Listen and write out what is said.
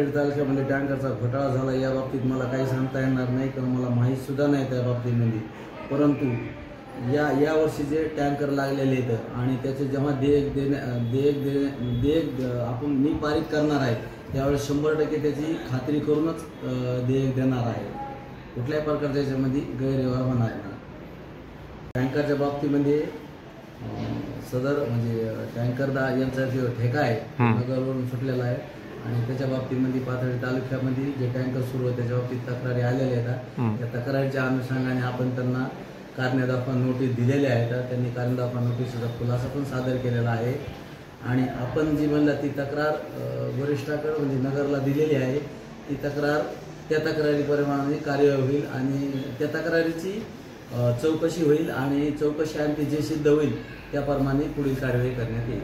तालुक्यामध्ये टँकरचा घोटाळा झाला या बाबतीत मला काही सांगता येणार नाही किंवा मला माहीत सुद्धा नाही त्या बाबतीमध्ये। परंतु या वर्षी जे टँकर लागलेले आहेत आणि त्याचे जेव्हा देयक आपण मी पारित करणार आहे त्यावेळेस 100% त्याची खात्री करूनच देयक देणार आहे। कुठल्याही प्रकारच्या याच्यामध्ये गैरव्यवहार होणार नाही। टँकरच्या बाबतीमध्ये सदर म्हणजे टँकर यांचा जो ठेका आहे नगरवरून सुटलेला आहे आणि त्याच्या बाबतीमध्ये पाथर्डी तालुक्यामध्ये जे टँकर सुरू आहे त्याच्या बाबतीत तक्रारी आलेल्या आहेत। त्या तक्रारीच्या अनुषंगाने आपण त्यांना कारणे नोटीस दिलेल्या आहेत। त्यांनी कारणे नोटीसचा खुलासा पण सादर केलेला आहे आणि आपण जी म्हणलं ती तक्रार वरिष्ठाकडे म्हणजे नगरला दिलेली आहे। ती तक्रार त्या तक्रारीप्रमाणे कार्यवाही होईल आणि त्या तक्रारीची चौकशी होईल आणि चौकशी आणि जे सिद्ध होईल त्याप्रमाणे पुढील कार्यवाही करण्यात येईल।